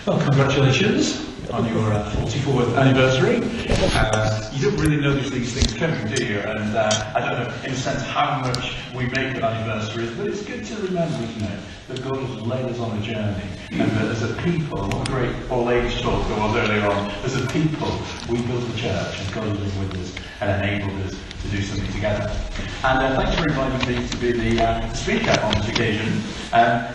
Well, congratulations on your 44th anniversary. You don't really notice these things coming, do you? And I don't know, in a sense, how much we make of anniversaries, but it's good to remember, isn't it, that God has led us on a journey, and that as a people, what a great all-age talk there was earlier on, as a people, we built a church, and God has been with us and enabled us to do something together. And thanks for inviting me to be the speaker on this occasion.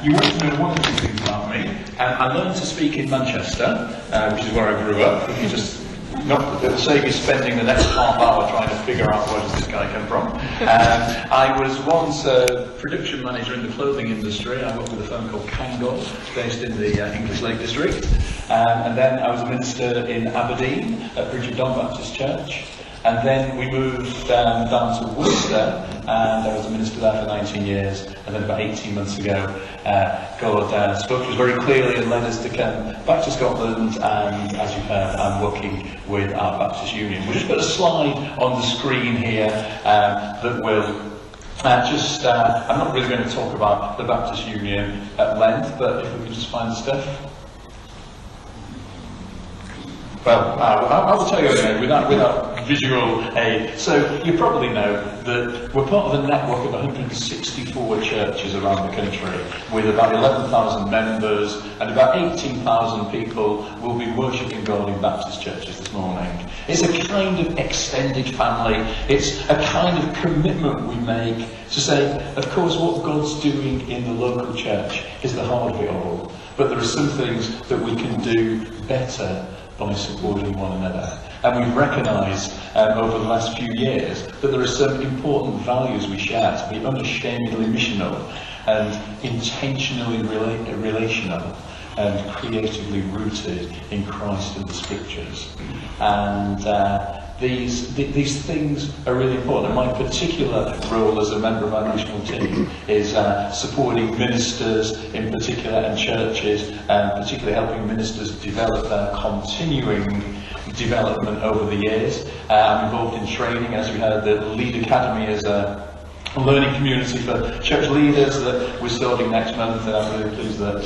You want to know one or two things about me. I learned to speak in Manchester, which is where I grew up. If you just not that save you spending the next half hour trying to figure out where does this guy come from. I was once a production manager in the clothing industry. I worked with a firm called Kangol, based in the English Lake District. And then I was a minister in Aberdeen at Bridget Don Baptist Church. And then we moved down to Worcester, and I was a minister there for 19 years. And then about 18 months ago, God spoke to us very clearly and led us to come back to Scotland. And as you've heard, I'm working with our Baptist Union. We'll just put a slide on the screen here that will I'm not really going to talk about the Baptist Union at length, but if we can just find the stuff. Well, I will tell you anyway, without visual aid. So you probably know that we're part of a network of 164 churches around the country, with about 11,000 members, and about 18,000 people will be worshipping God in Baptist churches this morning. It's a kind of extended family. It's a kind of commitment we make to say, of course, what God's doing in the local church is the heart of it all, but there are some things that we can do better by supporting one another. And we've recognised over the last few years that there are some important values we share: to be unashamedly missional and intentionally relational and creatively rooted in Christ and the Scriptures. And these things are really important. And my particular role as a member of our national team is supporting ministers in particular and churches, and particularly helping ministers develop their continuing development over the years. I'm involved in training, as we heard. The Lead Academy is a learning community for church leaders that we're starting next month, and I'm really pleased that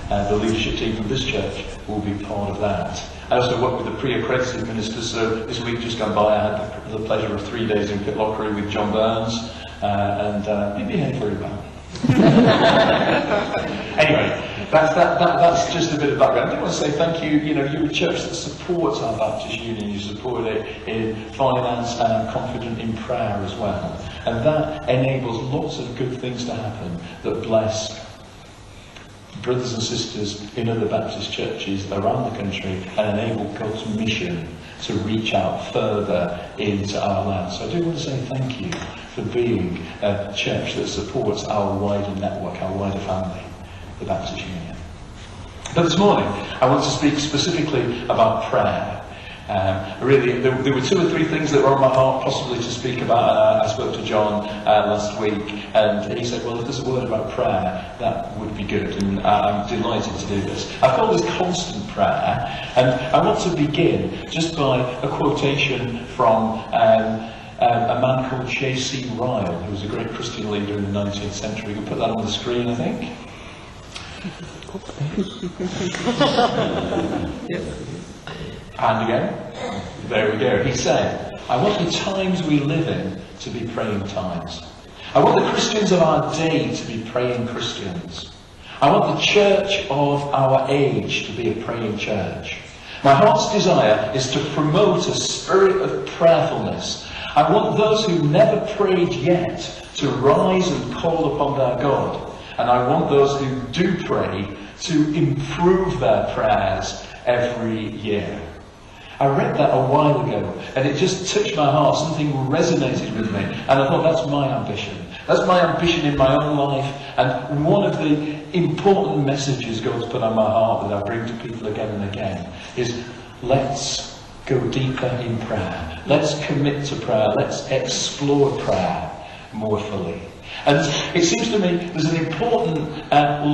the leadership team from this church will be part of that. I also work with the pre-accredited ministers, so this week just gone by I had the pleasure of 3 days in Pitlochry with John Burns, and he behaved very well. Anyway, that's just a bit of background. I do want to say thank you. You know, you're a church that supports our Baptist Union. You support it in finance, and I'm confident in prayer as well. And that enables lots of good things to happen that bless brothers and sisters in other Baptist churches around the country and enable God's mission to reach out further into our land. So I do want to say thank you for being a church that supports our wider network, our wider family, the Baptist Union. But this morning, I want to speak specifically about prayer. Really, there were 2 or 3 things that were on my heart possibly to speak about, and I spoke to John last week, and he said, well, if there's a word about prayer, that would be good, and I'm delighted to do this. I've called this constant prayer, and I want to begin just by a quotation from a man called J.C. Ryle, who was a great Christian leader in the 19th century. You can put that on the screen, I think. And again, there we go. He said, I want the times we live in to be praying times. I want the Christians of our day to be praying Christians. I want the church of our age to be a praying church. My heart's desire is to promote a spirit of prayerfulness. I want those who never prayed yet to rise and call upon their God. And I want those who do pray to improve their prayers every year. I read that a while ago, and it just touched my heart. Something resonated with me, and I thought, that's my ambition. That's my ambition in my own life, and one of the important messages God's put on my heart that I bring to people again and again is, let's go deeper in prayer. Let's commit to prayer. Let's explore prayer more fully. And it seems to me there's an important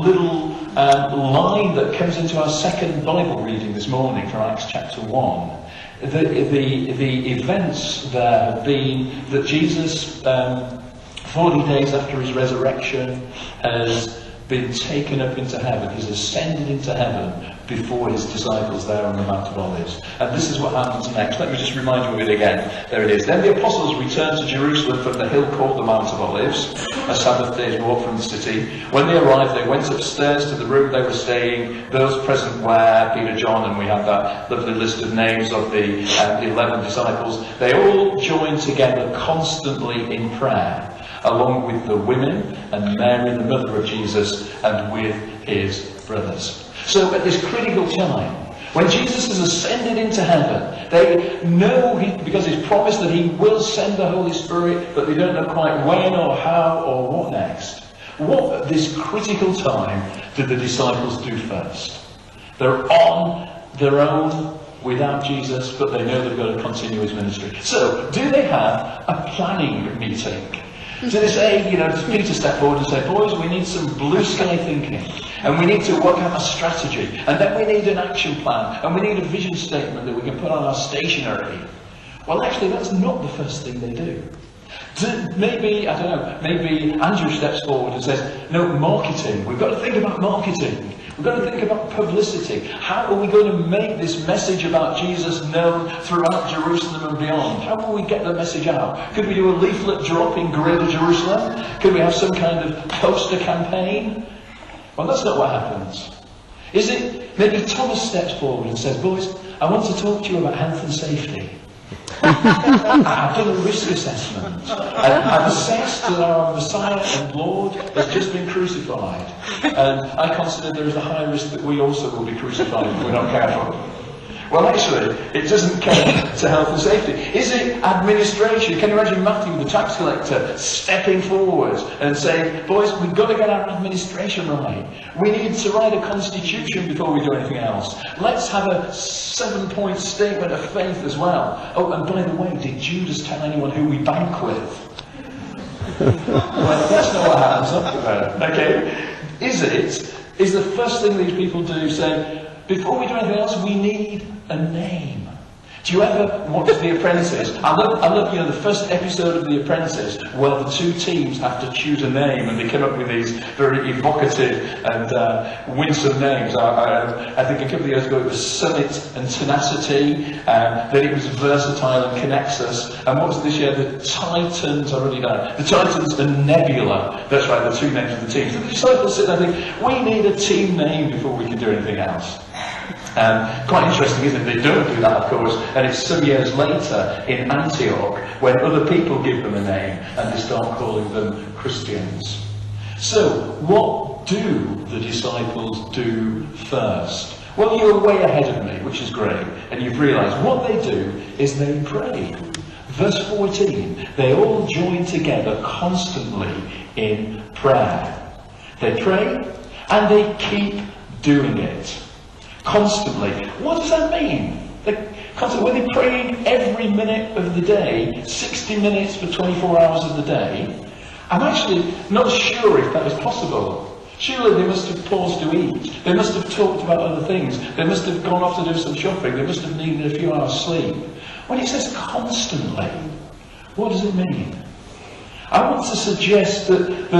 little line that comes into our second Bible reading this morning from Acts chapter 1. The events there have been that Jesus, 40 days after his resurrection, has been taken up into heaven. He's ascended into heaven before his disciples there on the Mount of Olives. And this is what happens next. Let me just remind you of it again. There it is. Then the apostles returned to Jerusalem from the hill called the Mount of Olives, a Sabbath day's walk from the city. When they arrived, they went upstairs to the room they were staying. Those present were Peter, John, and we have that lovely list of names of the 11 disciples. They all joined together constantly in prayer, along with the women and Mary, the mother of Jesus, and with his brothers. So at this critical time, when Jesus has ascended into heaven, they know, because he's promised that he will send the Holy Spirit, but they don't know quite when or how or what next. What at this critical time did the disciples do first? They're on their own without Jesus, but they know they've got to continue his ministry. So, do they have a planning meeting? So they say, does Peter step forward and say, boys, we need some blue sky thinking, and we need to work out a strategy, and then we need an action plan, and we need a vision statement that we can put on our stationery. Well, actually, that's not the first thing they do. Maybe Andrew steps forward and says, no, marketing. We've got to think about marketing. We've got to think about publicity. How are we going to make this message about Jesus known throughout Jerusalem and beyond? How will we get the message out? Could we do a leaflet drop in Greater Jerusalem? Could we have some kind of poster campaign? Well, that's not what happens. Is it? Maybe Thomas steps forward and says, boys, I want to talk to you about health and safety. I've done a risk assessment. I've assessed that our Messiah and Lord has just been crucified. And I consider there is a high risk that we also will be crucified if we're not careful. Well, actually, it doesn't come to health and safety. Is it administration? Can you imagine Matthew, the tax collector, stepping forward and saying, boys, we've got to get our administration right. We need to write a constitution before we do anything else. Let's have a 7-point statement of faith as well. Oh, and by the way, did Judas tell anyone who we bank with? Well, that's not what happens. Okay. Is the first thing these people do say, before we do anything else, we need a name. Do you ever watch The Apprentice? I love the first episode of The Apprentice, where the two teams have to choose a name, and they come up with these very evocative and winsome names. I think a couple of years ago it was Summit and Tenacity, then it was Versatile and Connexus, and what was this year? The Titans, I really don't know. The Titans and Nebula. That's right, the two names of the teams. So the disciples sit there and think, we need a team name before we can do anything else. Quite interesting, isn't it? They don't do that, of course, and it's some years later in Antioch when other people give them a name and they start calling them Christians. So, what do the disciples do first? Well, you're way ahead of me, which is great, and you've realised what they do is they pray. Verse 14, they all join together constantly in prayer. They pray and they keep doing it. Constantly. What does that mean? Were they praying every minute of the day, 60 minutes for 24 hours of the day? I'm actually not sure if that is possible. Surely they must have paused to eat. They must have talked about other things. They must have gone off to do some shopping. They must have needed a few hours sleep. When it says constantly, what does it mean? I want to suggest that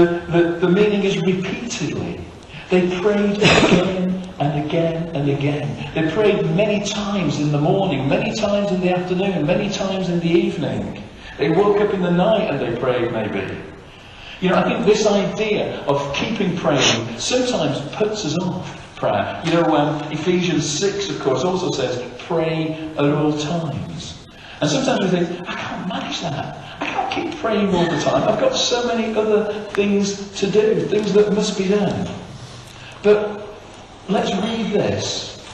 the meaning is repeatedly. They prayed again and again and again. They prayed many times in the morning, many times in the afternoon, many times in the evening. They woke up in the night and they prayed, maybe. I think this idea of keeping praying sometimes puts us off prayer. Ephesians 6, of course, also says, pray at all times. And sometimes we think, I can't manage that. I can't keep praying all the time. I've got so many other things to do, things that must be done. But let's read this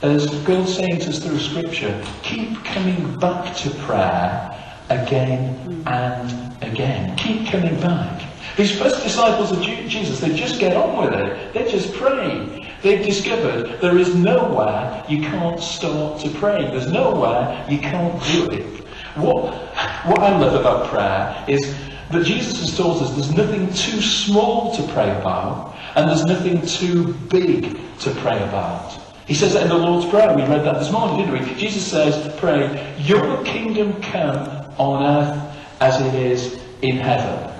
as God saying to us through Scripture, keep coming back to prayer again and again. Keep coming back. These first disciples of Jesus, they just get on with it. They just pray. They've discovered there is nowhere you can't start to pray. There's nowhere you can't do it. What I love about prayer is that Jesus has taught us there's nothing too small to pray about, and there's nothing too big to pray about. He says that in the Lord's Prayer. We read that this morning, didn't we? Jesus says, pray, your kingdom come on earth as it is in heaven.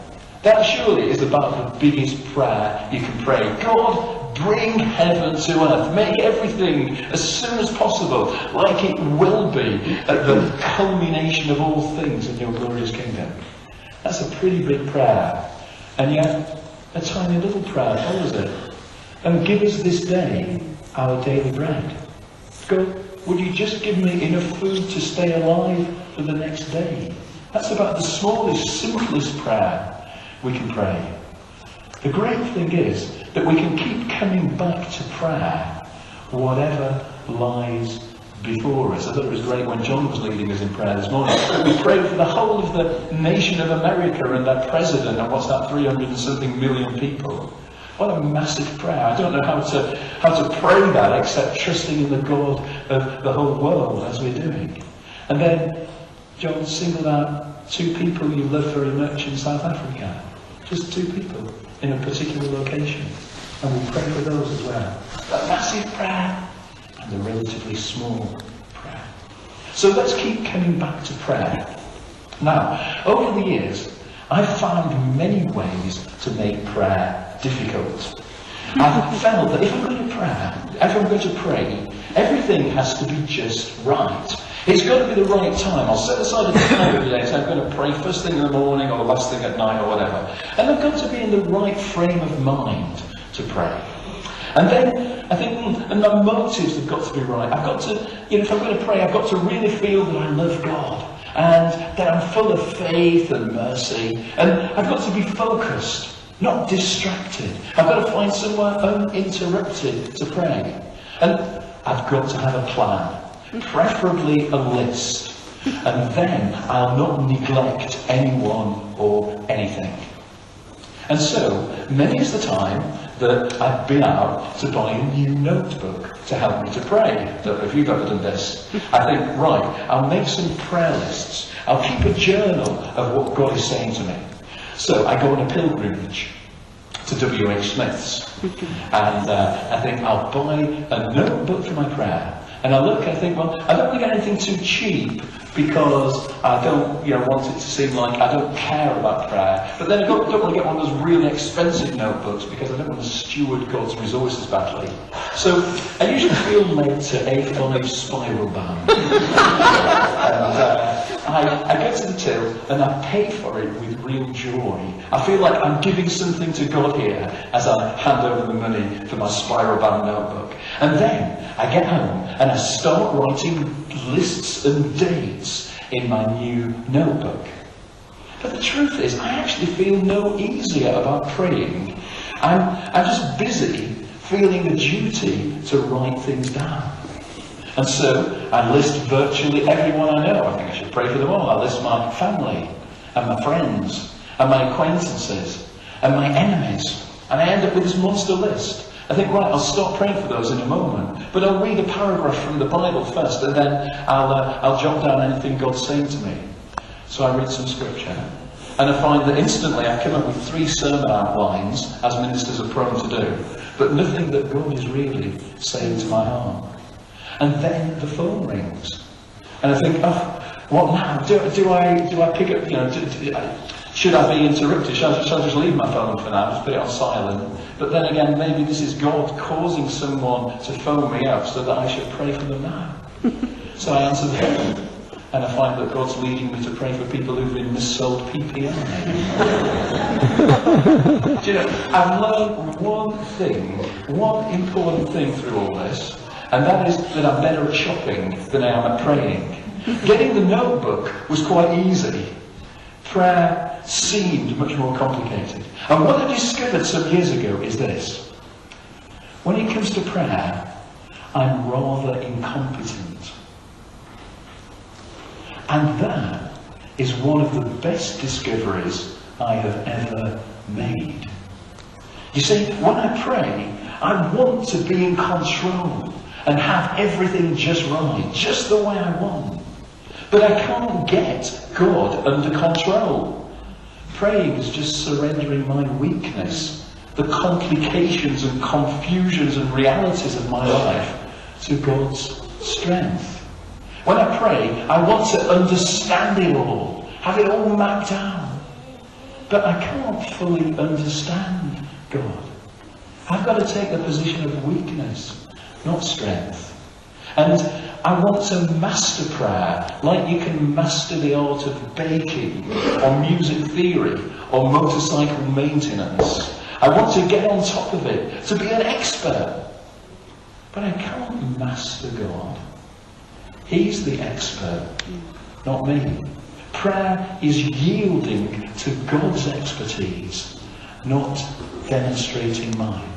That surely is about the biggest prayer you can pray. God, bring heaven to earth. Make everything as soon as possible, like it will be at the culmination of all things in your glorious kingdom. That's a pretty big prayer. And yet, a tiny little prayer follows it. And give us this day our daily bread. God, would you just give me enough food to stay alive for the next day? That's about the smallest, simplest prayer we can pray. The great thing is that we can keep coming back to prayer, whatever lies before us. I thought it was great when John was leading us in prayer this morning. We prayed for the whole of the nation of America and their president, and what's that, 300 and something million people. What a massive prayer. I don't know how to pray that except trusting in the God of the whole world as we're doing. And then John singled out 2 people you love very much in South Africa. Just 2 people in a particular location. And we'll pray for those as well. A massive prayer and a relatively small prayer. So let's keep coming back to prayer. Now, over the years, I've found many ways to make prayer difficult. I've felt that if I'm going to pray, everything has to be just right. It's got to be the right time. I'll set aside a time every day, so I'm going to pray first thing in the morning or last thing at night or whatever. And I've got to be in the right frame of mind to pray. And then I think, and my motives have got to be right. I've got to, if I'm going to pray, I've got to really feel that I love God and that I'm full of faith and mercy. And I've got to be focused, not distracted. I've got to find somewhere uninterrupted to pray. And I've got to have a plan. Preferably a list, and then I'll not neglect anyone or anything. And so, many is the time that I've been out to buy a new notebook to help me to pray. I don't know if you've ever done this. I think, right, I'll make some prayer lists. I'll keep a journal of what God is saying to me. So I go on a pilgrimage to W.H. Smith's, and I think I'll buy a notebook for my prayer. And I look and I think, well, I don't want to get anything too cheap because I don't want it to seem like I don't care about prayer. But then I don't want to get one of those really expensive notebooks because I don't want to steward God's resources badly. So I usually feel led to A5 spiral band. I go to the till and I pay for it with real joy. I feel like I'm giving something to God here as I hand over the money for my spiral band notebook. And then I get home and I start writing lists and dates in my new notebook. But the truth is, I actually feel no easier about praying. I'm just busy feeling the duty to write things down. And so I list virtually everyone I know. I think I should pray for them all. I list my family and my friends and my acquaintances and my enemies. And I end up with this monster list. I think, right, I'll start praying for those in a moment. But I'll read a paragraph from the Bible first, and then I'll jot down anything God's saying to me. So I read some scripture. And I find that instantly I come up with 3 sermon outlines, as ministers are prone to do. But nothing that God is really saying to my heart. And then the phone rings. And I think, oh, what now? Do I pick up, should I be interrupted? Shall I just leave my phone for now, just put it on silent? But then again, maybe this is God causing someone to phone me up so that I should pray for them now. So I answer the phone, and I find that God's leading me to pray for people who've been missold PPI. Do you know, I've learned one important thing through all this, and that is that I'm better at shopping than I am at praying. Getting the notebook was quite easy. Prayer seemed much more complicated. And what I discovered some years ago is this. When it comes to prayer, I'm rather incompetent. And that is one of the best discoveries I have ever made. You see, when I pray, I want to be in control and have everything just right, just the way I want. But I can't get God under control. Praying is just surrendering my weakness, the complications and confusions and realities of my life to God's strength. When I pray, I want to understand it all, have it all mapped out. but I can't fully understand God. I've got to take the position of weakness, not strength. And I want to master prayer like you can master the art of baking or music theory or motorcycle maintenance. I want to get on top of it, to be an expert. But I can't master God. He's the expert, not me. Prayer is yielding to God's expertise, not demonstrating mine.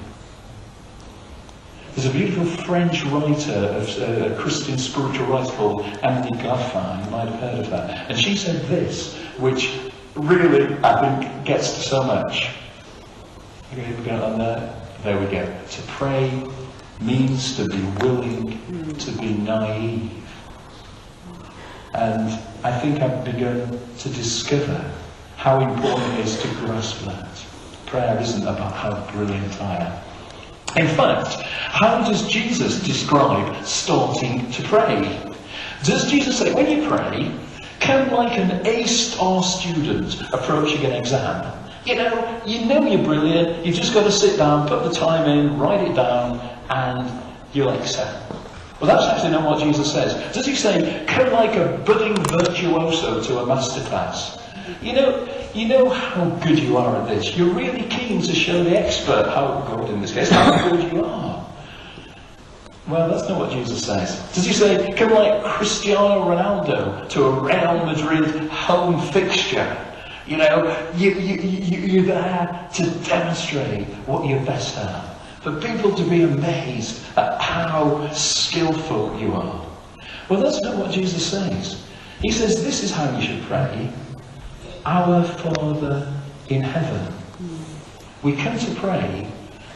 There's a beautiful French writer, a Christian spiritual writer called Annie Gaffin. You might have heard of her. And she said this, which really, I think, gets to so much. Okay, we're going on there. There we go. To pray means to be willing to be naive. And I think I've begun to discover how important it is to grasp that. Prayer isn't about how brilliant I am. In fact, how does Jesus describe starting to pray? Does Jesus say, when you pray, come like an A-star student approaching an exam? You know you're brilliant, you've just got to sit down, put the time in, write it down, and you'll excel. Well, that's actually not what Jesus says. Does he say, come like a budding virtuoso to a masterclass? You know how good you are at this. You're really keen to show the expert, God in this case, how good you are. Well, that's not what Jesus says. Does he say, come like Cristiano Ronaldo to a Real Madrid home fixture? You know, you're there to demonstrate what you're best at. For people to be amazed at how skillful you are. Well, that's not what Jesus says. He says, this is how you should pray. Our Father in heaven. We come to pray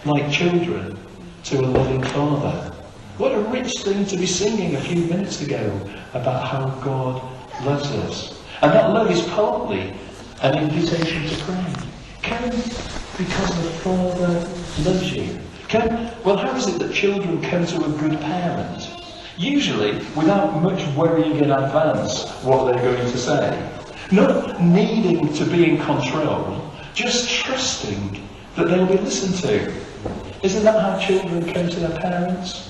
like children to a loving Father. What a rich thing to be singing a few minutes ago about how God loves us. And that love is partly an invitation to pray. Come because the Father loves you. Come, well, how is it that children come to a good parent? Usually without much worrying in advance what they're going to say. Not needing to be in control, just trusting that they'll be listened to. Isn't that how children come to their parents?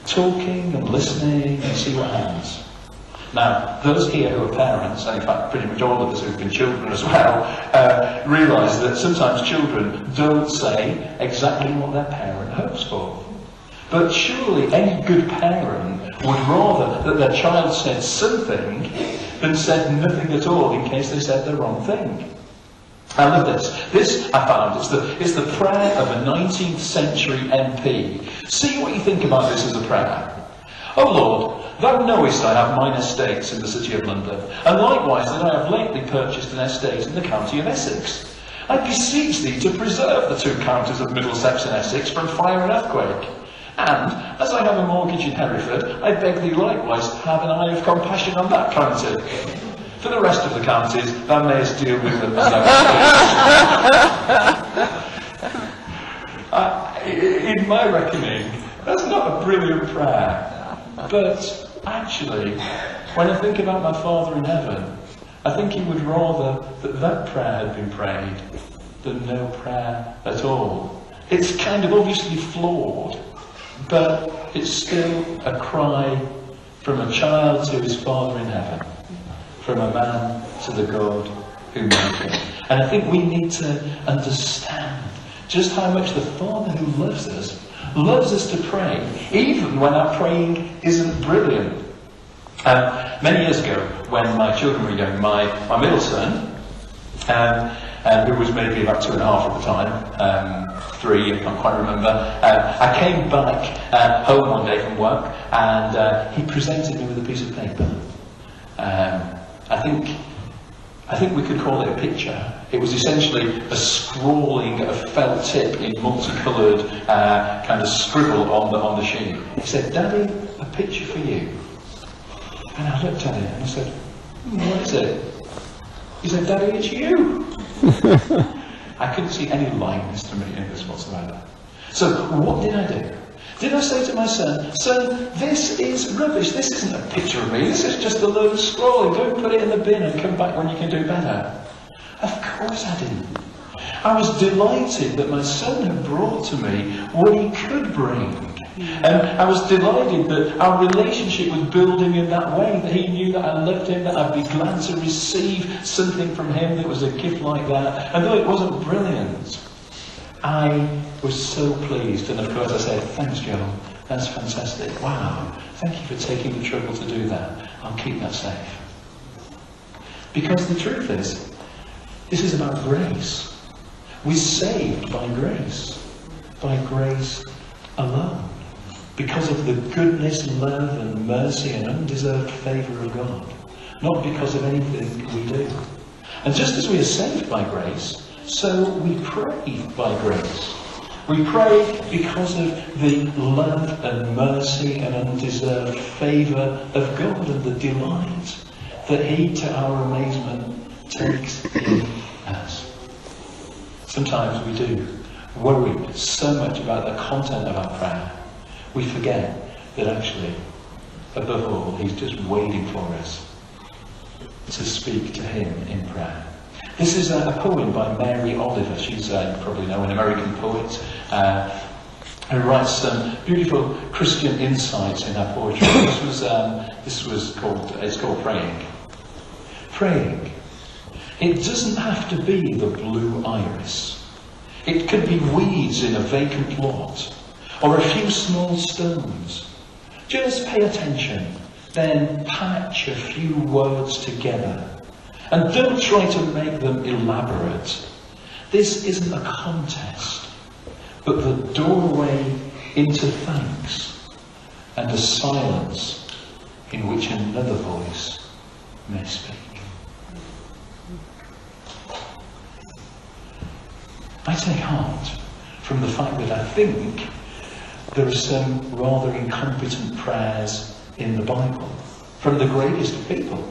Talking and listening and see what happens. Now, those here who are parents, and in fact pretty much all of us who've been children as well, realise that sometimes children don't say exactly what their parent hopes for. But surely any good parent would rather that their child said something than said nothing at all in case they said the wrong thing. I love this. This, I found, is the prayer of a 19th century MP. See what you think about this as a prayer. O Lord, thou knowest I have mine estates in the city of London, and likewise that I have lately purchased an estate in the county of Essex. I beseech thee to preserve the two counties of Middlesex and Essex from fire and earthquake. And, as I have a mortgage in Hereford, I beg thee likewise to have an eye of compassion on that county. For the rest of the counties, thou mayest deal with them as thou wilt. In my reckoning, that's not a brilliant prayer. But, actually, when I think about my Father in heaven, I think he would rather that that prayer had been prayed than no prayer at all. It's kind of obviously flawed, but it's still a cry from a child to his Father in heaven, from a man to the God who made him. And I think we need to understand just how much the Father who loves us to pray, even when our praying isn't brilliant. Many years ago, when my children were young, my middle son, who was maybe about 2.5 at the time, 3, I can't quite remember, I came back home one day from work, and he presented me with a piece of paper. I think we could call it a picture. It was essentially a scrawling of felt tip in multicoloured kind of scribble on the sheet. He said, "Daddy, a picture for you." And I looked at it and I said, "What is it?" He said, "Daddy, it's you." I couldn't see any likeness to me in this whatsoever. So what did I do? Did I say to my son, "Son, this is rubbish, this isn't a picture of me, this is just a load of scrawling, go and put it in the bin and come back when you can do better"? Of course I didn't. I was delighted that my son had brought to me what he could bring. And I was delighted that our relationship was building in that way, that he knew that I loved him, that I'd be glad to receive something from him that was a gift like that. And though it wasn't brilliant, I was so pleased. And of course I said, thanks, Joel, that's fantastic. Wow, thank you for taking the trouble to do that. I'll keep that safe. Because the truth is, this is about grace. We're saved by grace alone. Because of the goodness, love and mercy and undeserved favour of God. Not because of anything we do. And just as we are saved by grace, so we pray by grace. We pray because of the love and mercy and undeserved favour of God and the delight that He, to our amazement, takes in us. Sometimes we do worry so much about the content of our prayer, we forget that actually, above all, He's just waiting for us to speak to Him in prayer. This is a poem by Mary Oliver. She's, you probably know, an American poet who writes some beautiful Christian insights in her poetry. It's called Praying. Praying. It doesn't have to be the blue iris. It could be weeds in a vacant lot, or a few small stones. Just pay attention, then patch a few words together. And don't try to make them elaborate. This isn't a contest, but the doorway into thanks and a silence in which another voice may speak. I take heart from the fact that I think there are some rather incompetent prayers in the Bible from the greatest of people.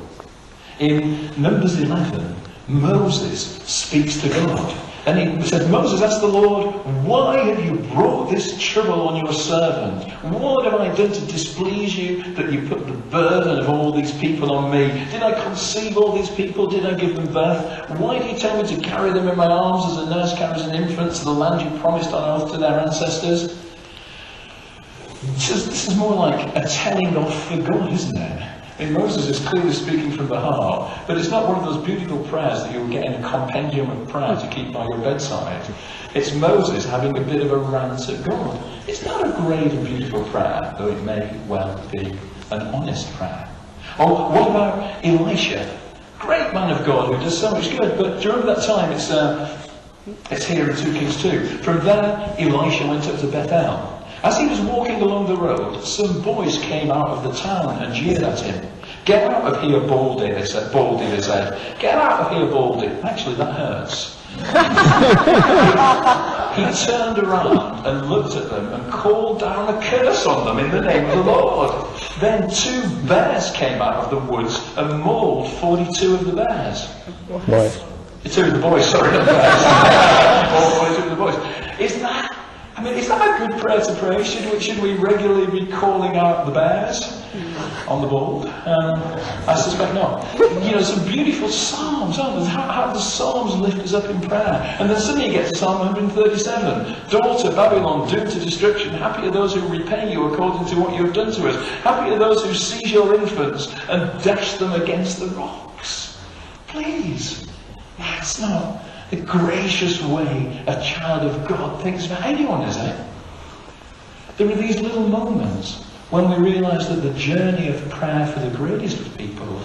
In Numbers 11, Moses speaks to God. And he says, Moses asked the Lord, why have you brought this trouble on your servant? What have I done to displease you that you put the burden of all these people on me? Did I conceive all these people? Did I give them birth? Why did you tell me to carry them in my arms as a nurse carries an infant to the land you promised on oath to their ancestors? This is more like a telling off for God, isn't it? And Moses is clearly speaking from the heart, but it's not one of those beautiful prayers that you'll get in a compendium of prayer to keep by your bedside. It's Moses having a bit of a rant at God. It's not a great and beautiful prayer, though it may well be an honest prayer. Or what about Elisha? Great man of God who does so much good, but do you remember that time? It's here in 2 Kings 2. From there, Elisha went up to Bethel. As he was walking along the road, some boys came out of the town and jeered at him. Get out of here, Baldy, they said. Get out of here, Baldy. Actually, that hurts. He turned around and looked at them and called down a curse on them in the name of the Lord. Then 2 bears came out of the woods and mauled 42 of the bears. What? 2 of the boys, sorry, not bears. All 42 of the boys. Is that a good prayer to pray? Should we regularly be calling out the bears on the board? I suspect not. You know, some beautiful psalms, aren't there? How the psalms lift us up in prayer. And then suddenly you get to Psalm 137. Daughter Babylon, doomed to destruction. Happy are those who repay you according to what you have done to us. Happy are those who seize your infants and dash them against the rocks. Please, that's not the gracious way a child of God thinks about anyone, is it? There are these little moments when we realise that the journey of prayer for the greatest of people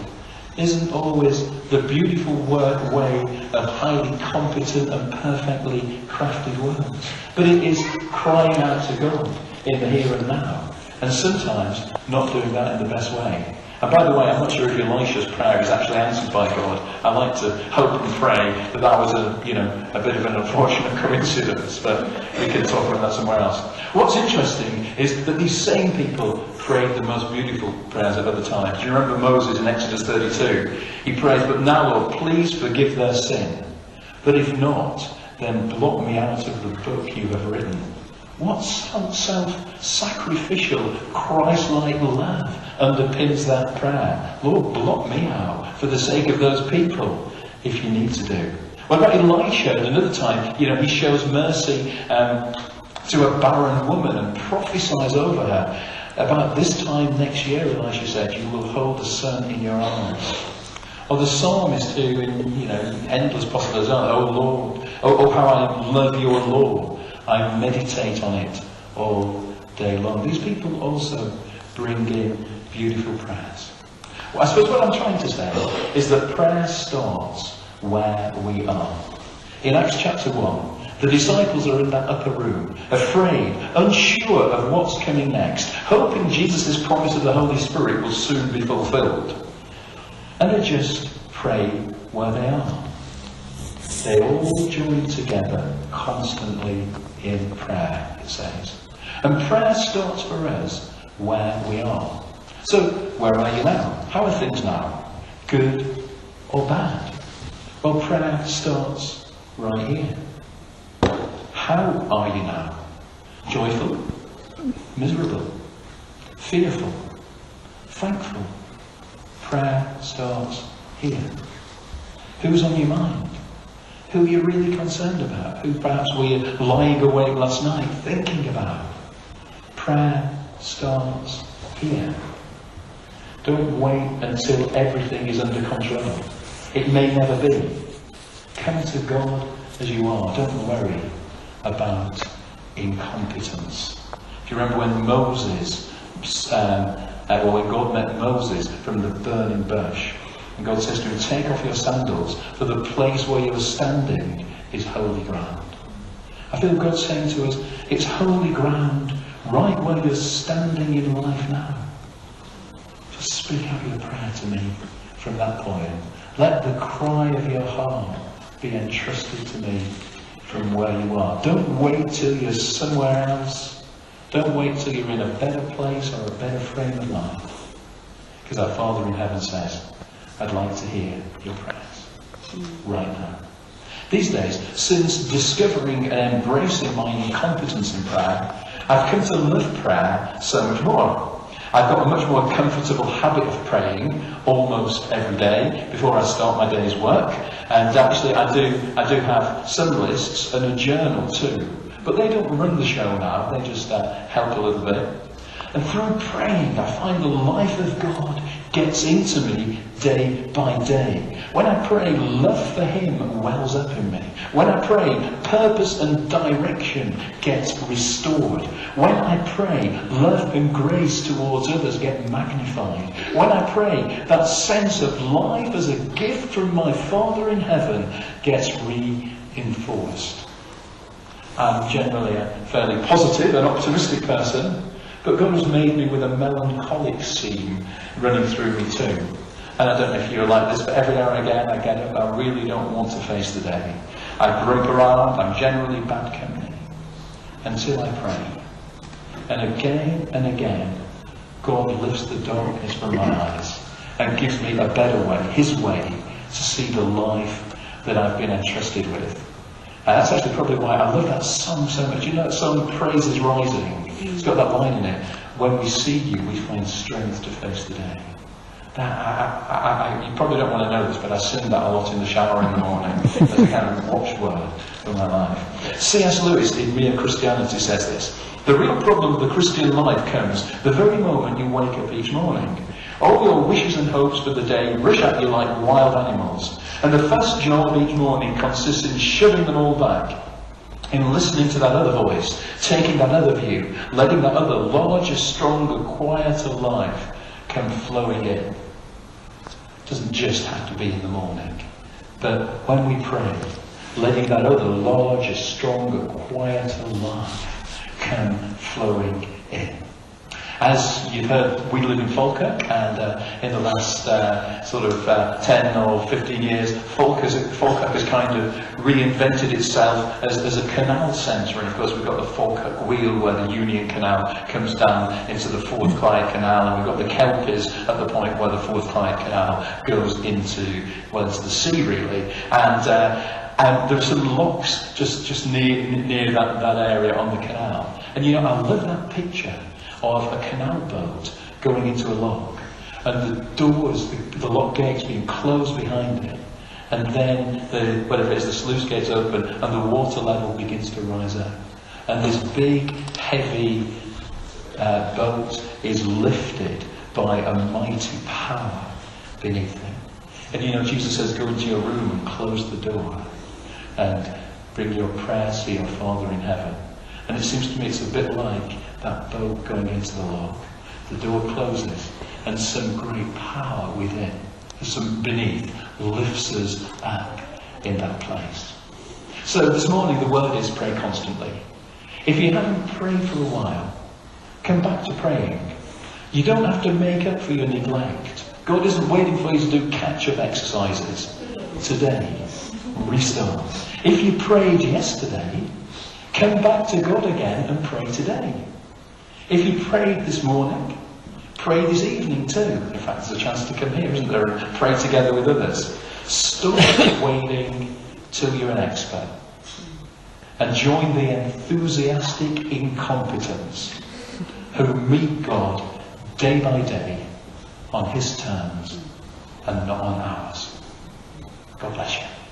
isn't always the beautiful way of highly competent and perfectly crafted words, but it is crying out to God in the here and now, and sometimes not doing that in the best way. And by the way, I'm not sure if Elisha's prayer is actually answered by God. I like to hope and pray that that was a bit of an unfortunate coincidence, but we can talk about that somewhere else. What's interesting is that these same people prayed the most beautiful prayers of other times. Do you remember Moses in Exodus 32? He prays, but now, Lord, please forgive their sin. But if not, then blot me out of the book you have written. What self-sacrificial, Christ-like love underpins that prayer? Lord, blot me out for the sake of those people, if you need to do. What about Elisha? At another time, he shows mercy to a barren woman and prophesies over her. About this time next year, Elisha said, you will hold the son in your arms. Or the psalmist who, in endless possibilities, oh Lord, oh how I love your law. I meditate on it all day long. These people also bring in beautiful prayers. Well, I suppose what I'm trying to say is that prayer starts where we are. In Acts chapter 1, the disciples are in that upper room, afraid, unsure of what's coming next, hoping Jesus' promise of the Holy Spirit will soon be fulfilled. And they just pray where they are. They all join together constantly in prayer, it says. And prayer starts for us where we are. So, where are you now? How are things now? Good or bad? Well, prayer starts right here. How are you now? Joyful? Miserable? Fearful? Thankful? Prayer starts here. Who's on your mind? Who are you really concerned about? Who perhaps were you lying awake last night thinking about? Prayer starts here. Don't wait until everything is under control. It may never be. Come to God as you are. Don't worry about incompetence. If you remember when Moses, when God met Moses from the burning bush, and God says to him, take off your sandals, for the place where you are standing is holy ground. I feel God saying to us, it's holy ground right where you're standing in life now. Just speak out your prayer to me from that point. Let the cry of your heart be entrusted to me from where you are. Don't wait till you're somewhere else. Don't wait till you're in a better place or a better frame of life. Because our Father in heaven says, I'd like to hear your prayers right now. These days, since discovering and embracing my incompetence in prayer, I've come to love prayer so much more. I've got a much more comfortable habit of praying almost every day before I start my day's work. And actually I do have some lists and a journal too. But they don't run the show now, they just help a little bit. And through praying, I find the life of God gets into me day by day. When I pray, love for Him wells up in me. When I pray, purpose and direction gets restored. When I pray, love and grace towards others get magnified. When I pray, that sense of life as a gift from my Father in heaven gets reinforced. I'm generally a fairly positive and optimistic person, but God has made me with a melancholic seam running through me too. And I don't know if you're like this, but every now and again I get up, I really don't want to face the day. I grope around, I'm generally bad company, until I pray. And again, God lifts the darkness from my eyes and gives me a better way, His way, to see the life that I've been entrusted with. And that's actually probably why I love that song so much. You know that song, Praise is Rising? It's got that line in it. When we see you, we find strength to face the day. You probably don't want to know this, but I sing that a lot in the shower in the morning as a kind of watchword for my life. C.S. Lewis in Mere Christianity says this: the real problem of the Christian life comes the very moment you wake up each morning. All your wishes and hopes for the day rush at you like wild animals. And the first job each morning consists in shoving them all back, in listening to that other voice, taking that other view, letting that other larger, stronger, quieter life come flowing in. It doesn't just have to be in the morning, but when we pray, letting that other larger, stronger, quieter life come flowing in. As you've heard, we live in Falkirk, and in the last 10 or 15 years, Falkirk has kind of reinvented itself as a canal centre. And of course we've got the Falkirk Wheel, where the Union Canal comes down into the Forth Clyde Canal, and we've got the Kelpies at the point where the Forth Clyde Canal goes into the sea, really. And there are some locks just near that area on the canal. And I love that picture of a canal boat going into a lock, and the doors, the lock gates being closed behind it, And then, whatever it is, the sluice gates open and the water level begins to rise up. And this big, heavy boat is lifted by a mighty power beneath him. And you know, Jesus says, go into your room and close the door and bring your prayers to your Father in heaven. And it seems to me it's a bit like that boat going into the lock. The door closes and some great power within, some beneath, lifts us up in that place. So this morning the word is pray constantly. If you haven't prayed for a while, come back to praying. You don't have to make up for your neglect. God isn't waiting for you to do catch-up exercises. Today, restart. If you prayed yesterday, come back to God again and pray today. If you prayed this morning, pray this evening too. In fact, there's a chance to come here, isn't there? And pray together with others. Stop waiting till you're an expert. And join the enthusiastic incompetents who meet God day by day on his terms and not on ours. God bless you.